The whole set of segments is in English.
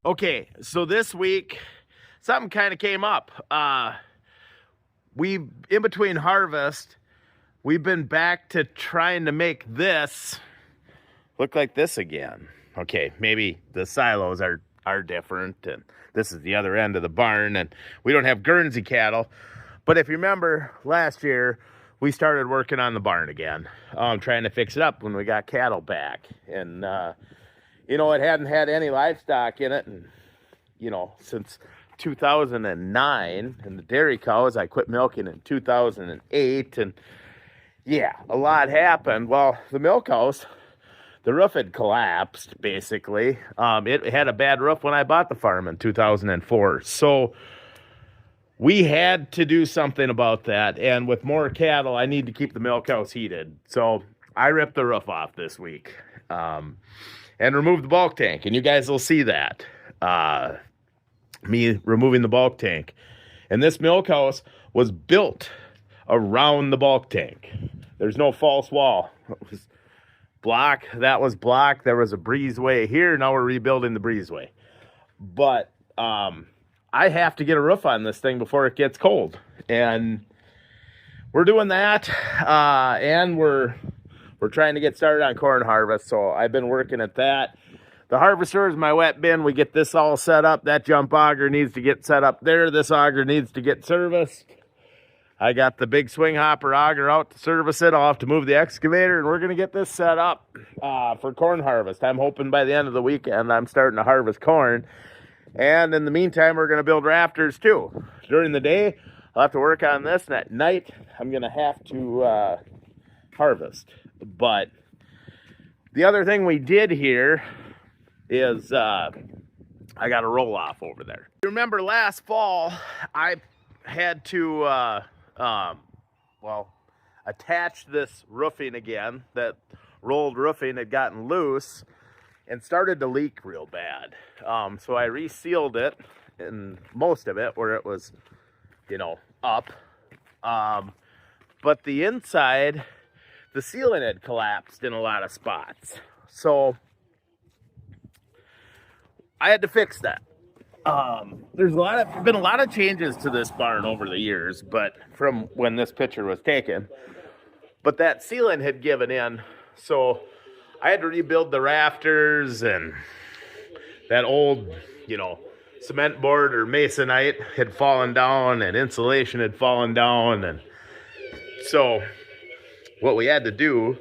Okay, so this week, something kind of came up. In between harvest, we've been back to trying to make this look like this again. Okay, maybe the silos are different, and this is the other end of the barn, and we don't have Guernsey cattle. But if you remember last year, we started working on the barn again, trying to fix it up when we got cattle back. And, it hadn't had any livestock in it, and, since 2009, and the dairy cows, I quit milking in 2008, and yeah, a lot happened. Well, the Milkhouse, the roof had collapsed, basically. It had a bad roof when I bought the farm in 2004. So we had to do something about that. And with more cattle, I need to keep the Milkhouse heated. So I ripped the roof off this week and removed the bulk tank. And you guys will see that. Me removing the bulk tank. And this Milkhouse was built around the bulk tank. There's no false wall. It was block. That was block. There was a breezeway here. Now we're rebuilding the breezeway. But I have to get a roof on this thing before it gets cold. And we're doing that. And we're trying to get started on corn harvest. So I've been working at that. The harvester is my wet bin. We get this all set up. That jump auger needs to get set up there. This auger needs to get serviced. I got the big swing hopper auger out to service it. I'll have to move the excavator, and we're going to get this set up for corn harvest. I'm hoping by the end of the weekend I'm starting to harvest corn. And in the meantime, we're going to build rafters too. During the day, I'll have to work on this, and at night, I'm going to have to harvest. But the other thing we did here is I got a roll-off over there. You remember last fall, I had to attach this roofing again. That rolled roofing had gotten loose and started to leak real bad. So I resealed it, and most of it where it was, up. But the inside, the ceiling had collapsed in a lot of spots. So I had to fix that. There's been a lot of changes to this barn over the years, but from when this picture was taken. But that ceiling had given in, so I had to rebuild the rafters, and that old, cement board or masonite had fallen down, and insulation had fallen down, and so what we had to do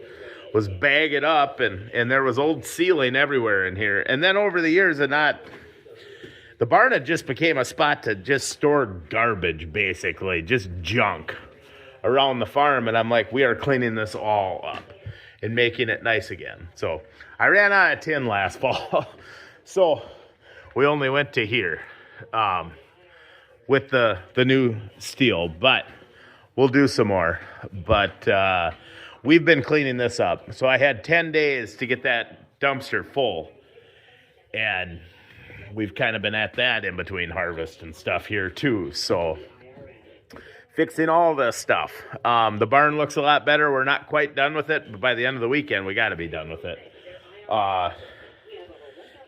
was bag it up, and there was old ceiling everywhere in here. And then over the years, the barn had just became a spot to just store garbage, basically, just junk around the farm. And I'm like, we are cleaning this all up and making it nice again. So I ran out of tin last fall. So we only went to here with the new steel, but we'll do some more. But we've been cleaning this up. So I had 10 days to get that dumpster full. And we've kind of been at that in between harvest and stuff here too. So fixing all this stuff. The barn looks a lot better. We're not quite done with it, but by the end of the weekend, we got to be done with it.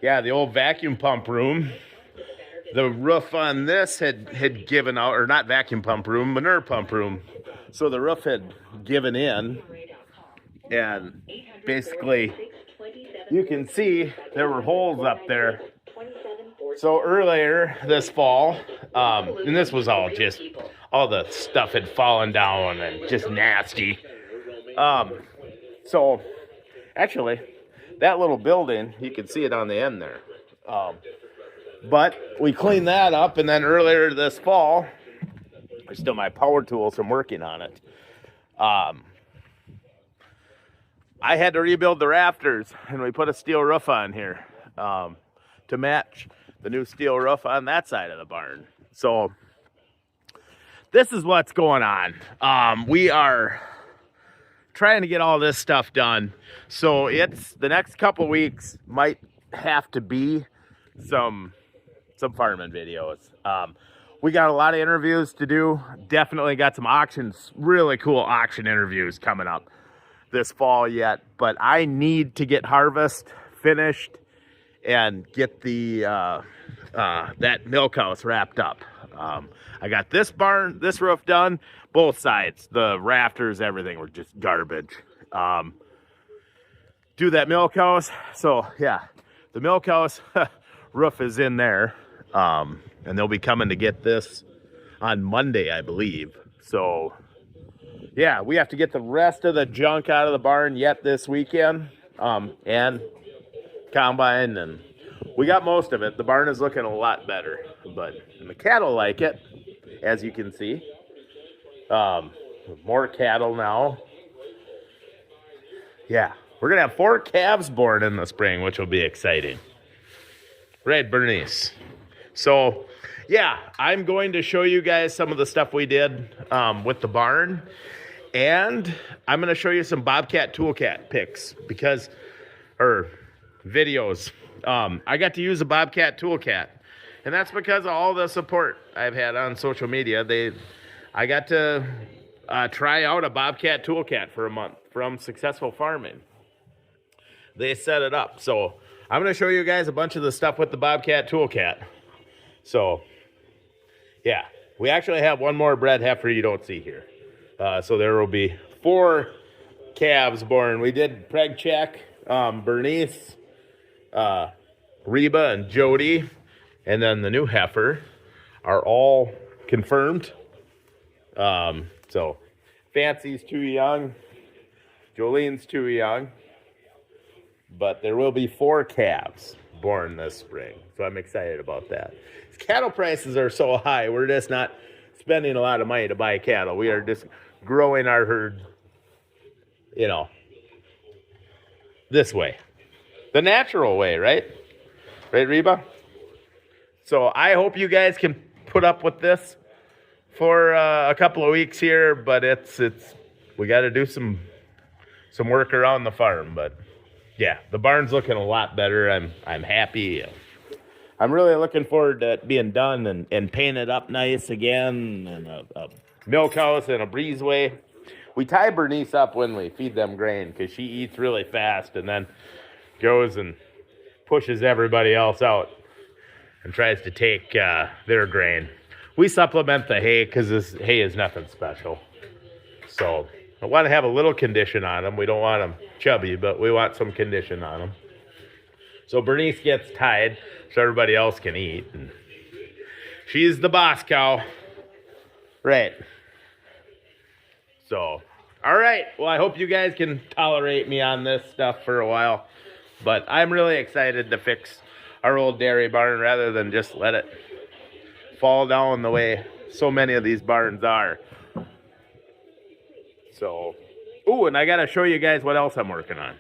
Yeah, the old vacuum pump room. The roof on this had given out, or not vacuum pump room, manure pump room. So the roof had given in, and basically you can see there were holes up there. So earlier this fall, and this was all the stuff had fallen down and just nasty. So actually, that little building, you can see it on the end there. But we cleaned that up, and then earlier this fall, there's still my power tools from working on it. I had to rebuild the rafters, and we put a steel roof on here to match the new steel roof on that side of the barn. So this is what's going on. We are trying to get all this stuff done. So it's the next couple weeks might have to be some farming videos. We got a lot of interviews to do. Definitely got some auctions, really cool auction interviews coming up this fall yet. But I need to get harvest finished and get the that Milkhouse wrapped up. I got this roof done, both sides. The rafters, everything were just garbage. Do that Milkhouse. So yeah, the Milkhouse roof is in there. And they'll be coming to get this on Monday, I believe. So yeah, we have to get the rest of the junk out of the barn yet this weekend. And combine, and we got most of it. The barn is looking a lot better, and the cattle like it, as you can see. More cattle now. Yeah, we're gonna have 4 calves born in the spring, which will be exciting. Right, Bernice? So yeah, I'm going to show you guys some of the stuff we did with the barn, and I'm going to show you some Bobcat Toolcat pics or videos. I got to use a Bobcat Toolcat, and that's because of all the support I've had on social media. I got to try out a Bobcat Toolcat for a month from Successful Farming. They set it up. So I'm going to show you guys a bunch of the stuff with the Bobcat Toolcat. So yeah, we actually have one more bred heifer you don't see here. So there will be 4 calves born. We did preg check, Bernice, Reba, and Jody, and then the new heifer are all confirmed. So Fancy's too young, Jolene's too young, but there will be 4 calves born this spring. So I'm excited about that. Cattle prices are so high, we're just not spending a lot of money to buy cattle. We are just growing our herd, this way. The natural way, right? Right, Reba? So I hope you guys can put up with this for a couple of weeks here, but we got to do some work around the farm. But yeah, the barn's looking a lot better. I'm happy. I'm really looking forward to it being done and painted up nice again, and a Milkhouse and a breezeway. We tie Bernice up when we feed them grain because she eats really fast and then goes and pushes everybody else out and tries to take their grain. We supplement the hay because this hay is nothing special. So I want to have a little condition on them. We don't want them chubby, but we want some condition on them. So Bernice gets tied so everybody else can eat. And she's the boss cow. Right. So, all right. Well, I hope you guys can tolerate me on this stuff for a while. But I'm really excited to fix our old dairy barn rather than just let it fall down the way so many of these barns are. So, and I got to show you guys what else I'm working on.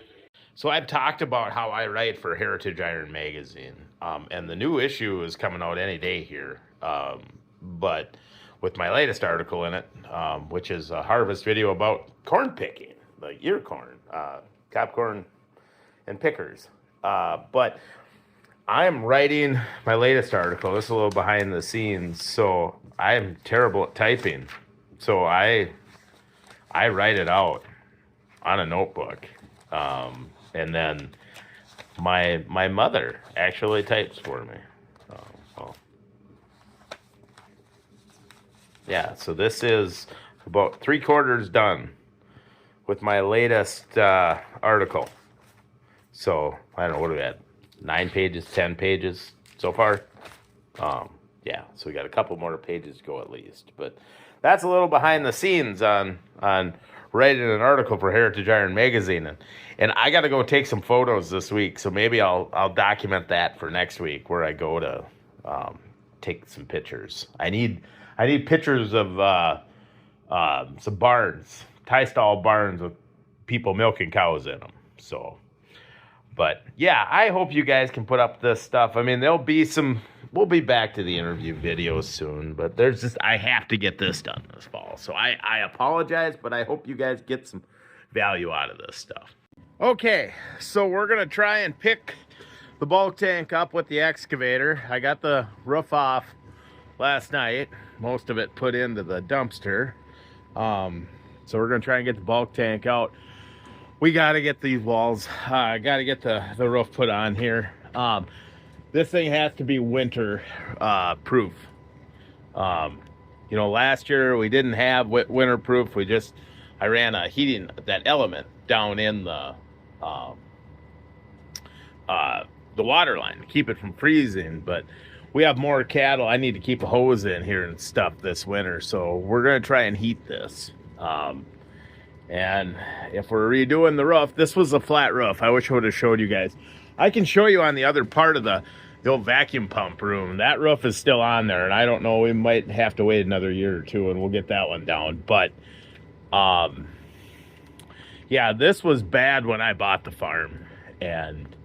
So I've talked about how I write for Heritage Iron Magazine, and the new issue is coming out any day here, but with my latest article in it, which is a harvest video about corn picking, like ear corn, cob corn, and pickers. But I'm writing my latest article. This is a little behind the scenes, so I'm terrible at typing. So I write it out on a notebook. And then my mother actually types for me. Yeah, so this is about 3/4 done with my latest article. So I don't know, what are we at? 9 pages, 10 pages so far. Yeah, so we got a couple more pages to go at least. But that's a little behind the scenes on writing an article for Heritage Iron Magazine, and I got to go take some photos this week. So maybe I'll document that for next week, where I go to take some pictures. I need pictures of some barns, tie stall barns with people milking cows in them. So, but yeah, I hope you guys can put up this stuff. I mean, we'll be back to the interview videos soon, but I have to get this done this fall. So I apologize, but I hope you guys get some value out of this stuff. Okay, so we're going to try and pick the bulk tank up with the excavator. I got the roof off last night, most of it put into the dumpster. So we're going to try and get the bulk tank out. We got to get these walls, got to get the roof put on here. this thing has to be winter proof. You know, last year we didn't have winter proof. I ran a heating, that element down in the water line to keep it from freezing, but we have more cattle. I need to keep a hose in here and stuff this winter, so we're going to try and heat this. And if we're redoing the roof, this was a flat roof. I wish I would have showed you guys. I can show you on the other part of the old vacuum pump room. That roof is still on there, and I don't know, we might have to wait another year or two and we'll get that one down. But yeah, this was bad when I bought the farm, and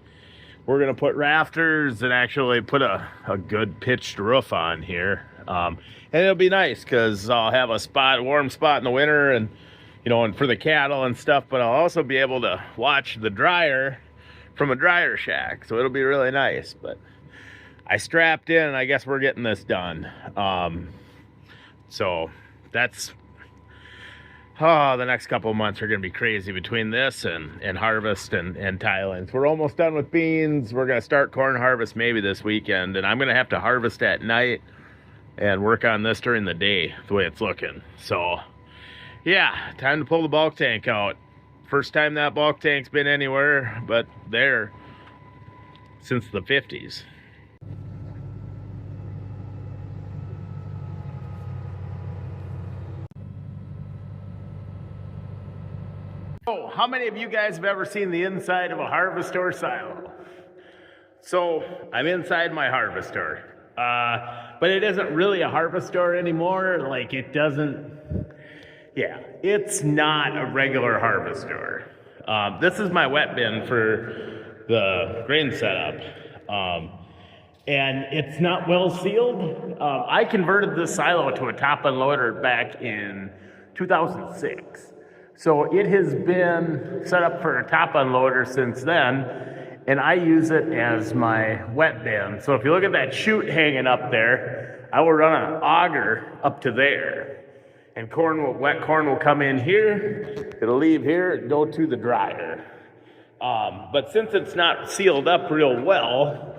we're gonna put rafters and actually put a good pitched roof on here. And it'll be nice because I'll have a warm spot in the winter, and you know, and for the cattle and stuff, but I'll also be able to watch the dryer from a dryer shack, so it'll be really nice. But I strapped in, and I guess we're getting this done. So that's, the next couple of months are going to be crazy between this and harvest and tilings. We're almost done with beans. We're going to start corn harvest maybe this weekend, and I'm going to have to harvest at night and work on this during the day, the way it's looking. So yeah, time to pull the bulk tank out. First time that bulk tank's been anywhere but there since the 50s. Oh, how many of you guys have ever seen the inside of a harvester silo? So I'm inside my harvester, but it isn't really a harvester anymore. Like, it doesn't, yeah, it's not a regular harvester. This is my wet bin for the grain setup, and it's not well sealed. I converted this silo to a top unloader back in 2006. So it has been set up for a top unloader since then, and I use it as my wet bin. So if you look at that chute hanging up there, I will run an auger up to there, and wet corn will come in here, it'll leave here and go to the dryer. But since it's not sealed up real well,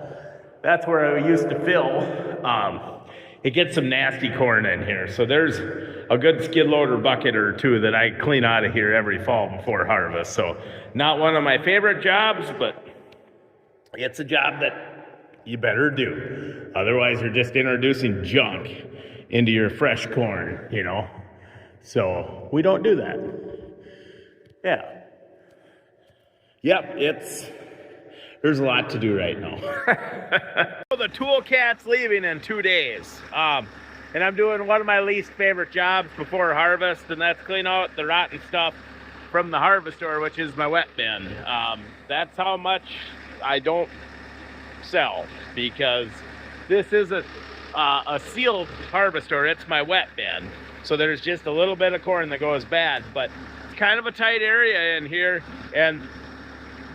that's where I used to fill. It gets some nasty corn in here. So there's a good skid loader bucket or two that I clean out of here every fall before harvest. So not one of my favorite jobs, but it's a job that you better do. Otherwise, you're just introducing junk into your fresh corn, you know. So we don't do that. Yeah. Yep, there's a lot to do right now. The Toolcat's leaving in 2 days. And I'm doing one of my least favorite jobs before harvest, and that's clean out the rotten stuff from the harvester, which is my wet bin. That's how much I don't sell, because this is a sealed harvester. It's my wet bin. So there's just a little bit of corn that goes bad, but it's kind of a tight area in here, and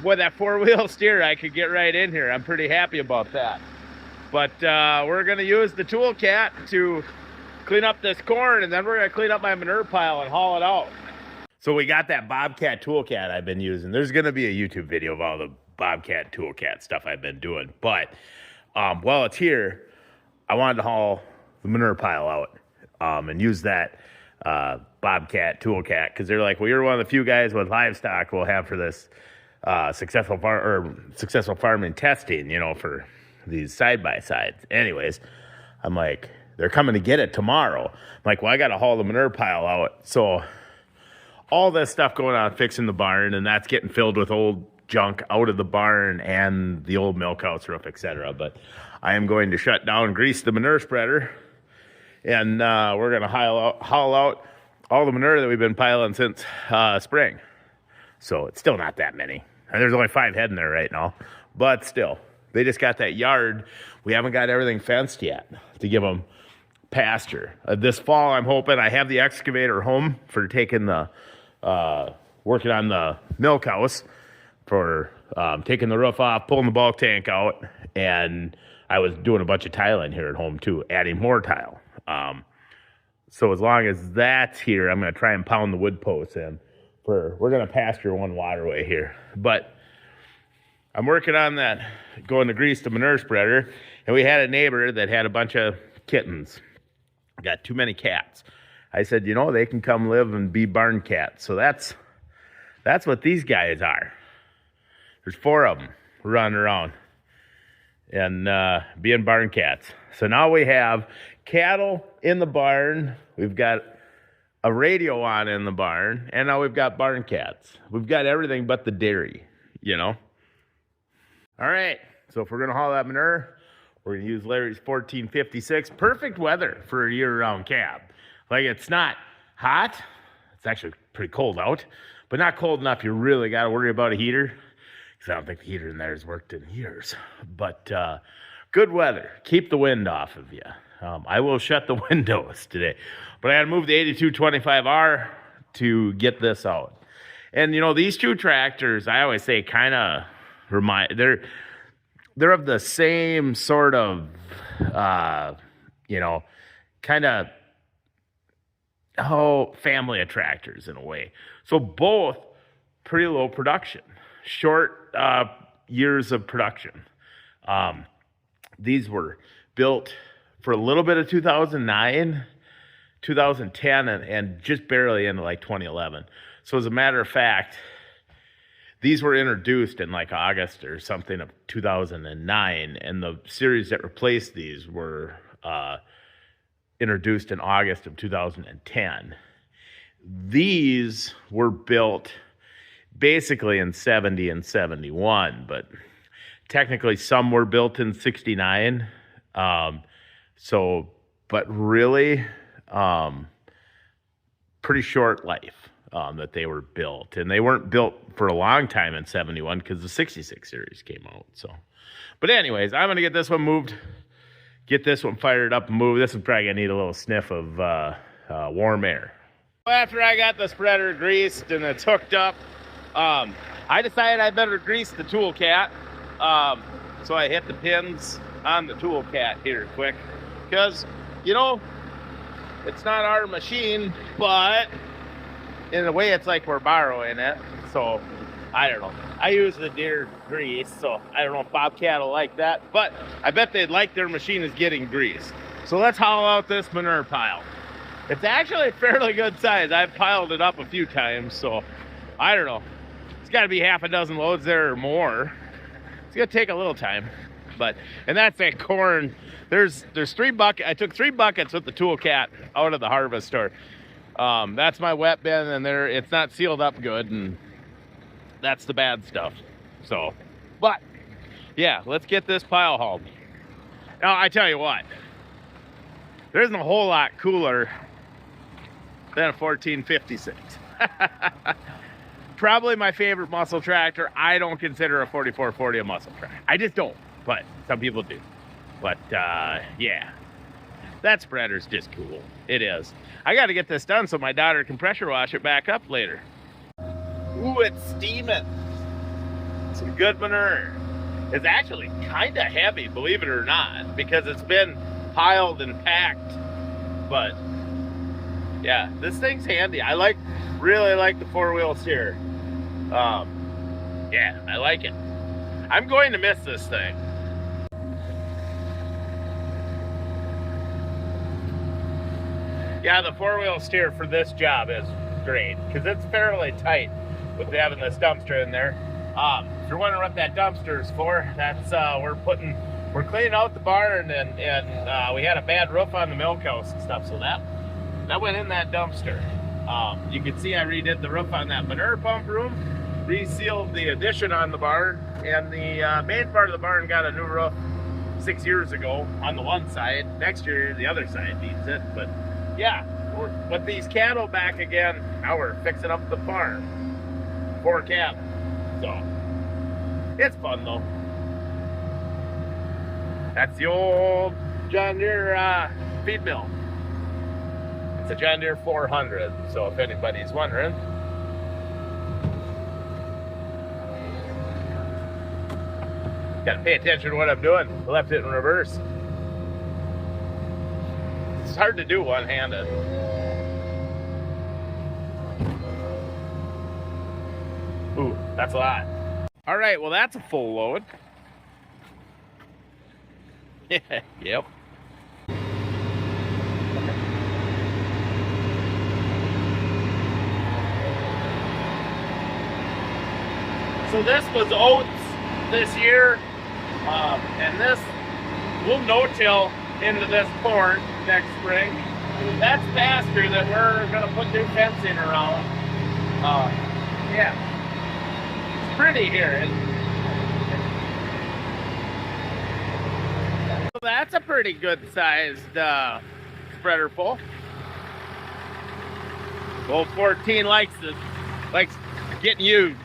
with that four-wheel steer, I could get right in here. I'm pretty happy about that. But we're going to use the Toolcat to clean up this corn, and then we're going to clean up my manure pile and haul it out. So we got that Bobcat Toolcat I've been using. There's going to be a YouTube video of all the Bobcat Toolcat stuff I've been doing. But while it's here, I wanted to haul the manure pile out and use that Bobcat Toolcat, because they're like, well, you're one of the few guys with livestock we'll have for this successful farming testing, you know, for these side-by-sides. Anyways, I'm like, they're coming to get it tomorrow. I'm like, well, I got to haul the manure pile out. So all this stuff going on fixing the barn, and that's getting filled with old junk out of the barn and the old Milkhouse roof, etc. But I am going to shut down, grease the manure spreader, and we're going to haul out all the manure that we've been piling since spring. So it's still not that many. And there's only 5 head in there right now. But still, they just got that yard. We haven't got everything fenced yet to give them pasture. This fall, I'm hoping, I have the excavator home for taking the, working on the Milkhouse, for taking the roof off, pulling the bulk tank out. And I was doing a bunch of tiling here at home too, adding more tile. So as long as that's here, I'm going to try and pound the wood posts in. We're going to pasture one waterway here. But I'm working on that, going to grease the manure spreader, and we had a neighbor that had a bunch of kittens. Got too many cats. I said, you know, they can come live and be barn cats. So that's what these guys are. There's 4 of them running around and being barn cats. So now we have cattle in the barn. We've got a radio on in the barn, and now we've got barn cats. We've got everything but the dairy, you know. All right, so if we're gonna haul that manure, we're gonna use Larry's 1456. Perfect weather for a year-round cab. Like, it's not hot. It's actually pretty cold out, but not cold enough you really got to worry about a heater, because I don't think the heater in there has worked in years. But good weather. Keep the wind off of you. I will shut the windows today, but I had to move the 8225R to get this out. And you know, these 2 tractors, I always say, kind of remind, they're of the same sort of you know, kind of family of tractors in a way. So both pretty low production, short years of production. These were built for a little bit of 2009, 2010, and just barely into like 2011. So as a matter of fact, these were introduced in like August or something of 2009, and the series that replaced these were introduced in August of 2010. These were built basically in 70 and 71, but technically some were built in 69. But really, pretty short life that they were built. And they weren't built for a long time in 71 because the 66 series came out. So, but anyways, I'm going to get this one moved. Get this one fired up and move. This one's probably gonna need a little sniff of warm air. After I got the spreader greased and it's hooked up, I decided I better grease the Toolcat. So I hit the pins on the Toolcat here quick, because, you know, it's not our machine, but in a way it's like we're borrowing it. So I don't know. I use the deer grease, so I don't know if Bobcat will like that, but I bet they'd like their machine is getting greased. So let's haul out this manure pile. It's actually fairly good size. I've piled it up a few times, so I don't know. It's got to be half a dozen loads there or more. It's gonna take a little time, and that's that corn. There's 3 buckets. I took 3 buckets with the Toolcat out of the harvest store. That's my wet bin, and it's not sealed up good, and that's the bad stuff. So, but yeah, let's get this pile hauled. Now, I tell you what, there isn't a whole lot cooler than a 1456. Probably my favorite muscle tractor. I don't consider a 4440 a muscle tractor. I just don't, but some people do. But yeah, that spreader's just cool. It is. I got to get this done so my daughter can pressure wash it back up later. Ooh, it's steaming. Some good manure. It's actually kind of heavy, believe it or not, because it's been piled and packed. But yeah, this thing's handy. I really like the 4-wheel steer. Yeah, I like it. I'm going to miss this thing. Yeah, the 4-wheel steer for this job is great because it's fairly tight with having this dumpster in there. If you're wondering what that dumpster is for, that's we're cleaning out the barn, and we had a bad roof on the Milkhouse and stuff, so that went in that dumpster. You can see I redid the roof on that manure pump room, resealed the addition on the barn, and the main part of the barn got a new roof 6 years ago on the one side. Next year the other side needs it, but yeah, with these cattle back again, now we're fixing up the farm for cattle. So it's fun though. That's the old John Deere feed mill. It's a John Deere 400, so if anybody's wondering. Gotta pay attention to what I'm doing. I left it in reverse. It's hard to do one-handed. Ooh, that's a lot. All right, well, that's a full load. Yep. So this was oats this year, and this, we'll no-till into this corn next spring. That's pasture that we're gonna put new fencing around. Yeah, it's pretty here. So that's a pretty good sized spreader pull. Old 14 likes getting used.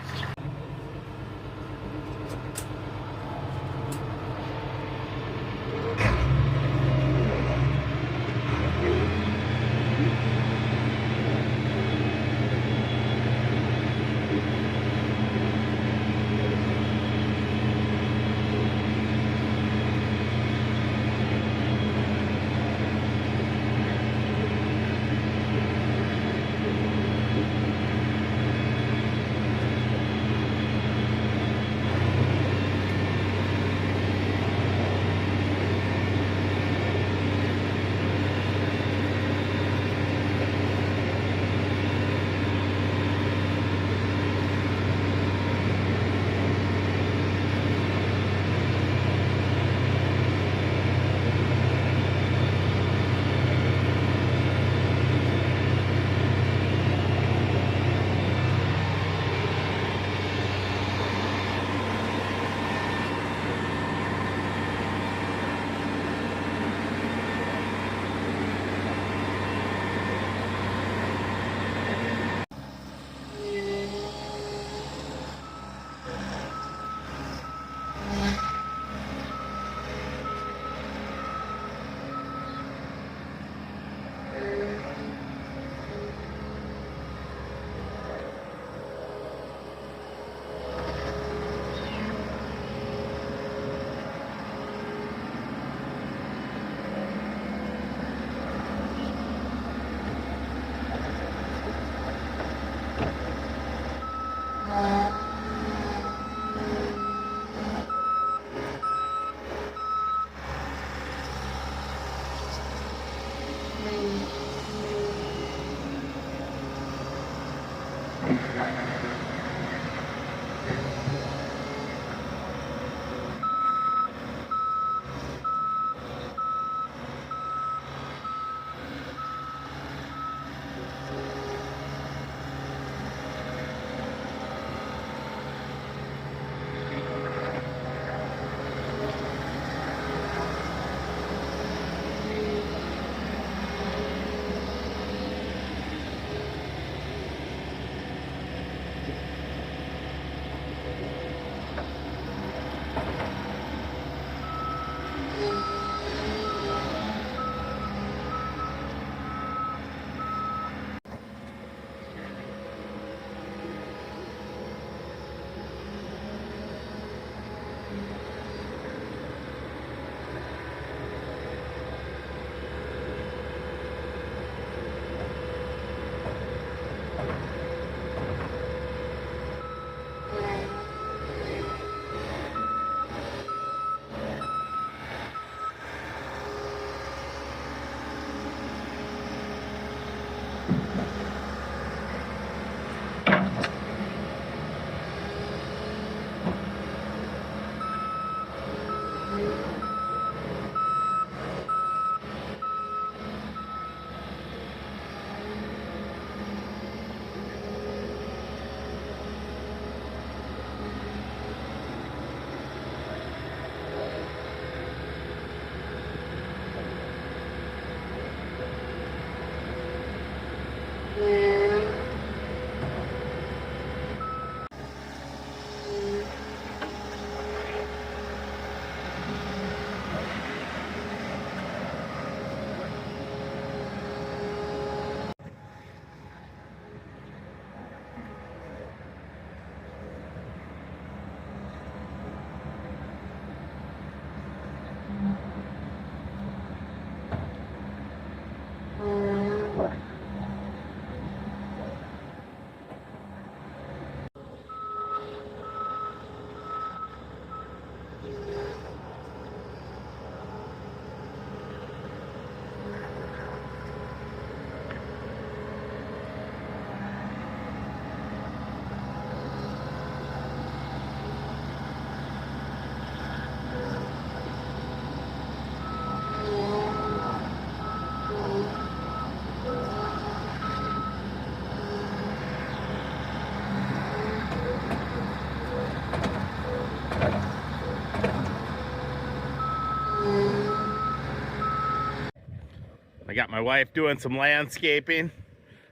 I got my wife doing some landscaping.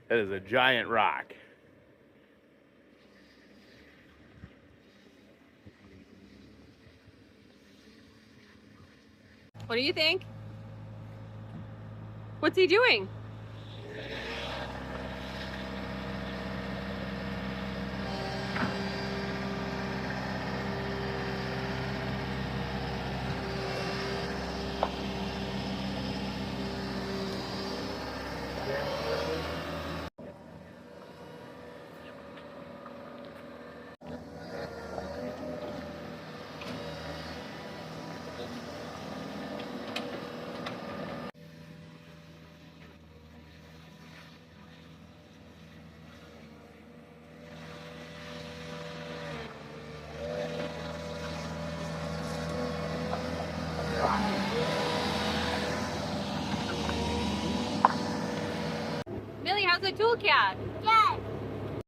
That is a giant rock. What do you think? What's he doing? Millie, how's the Toolcat?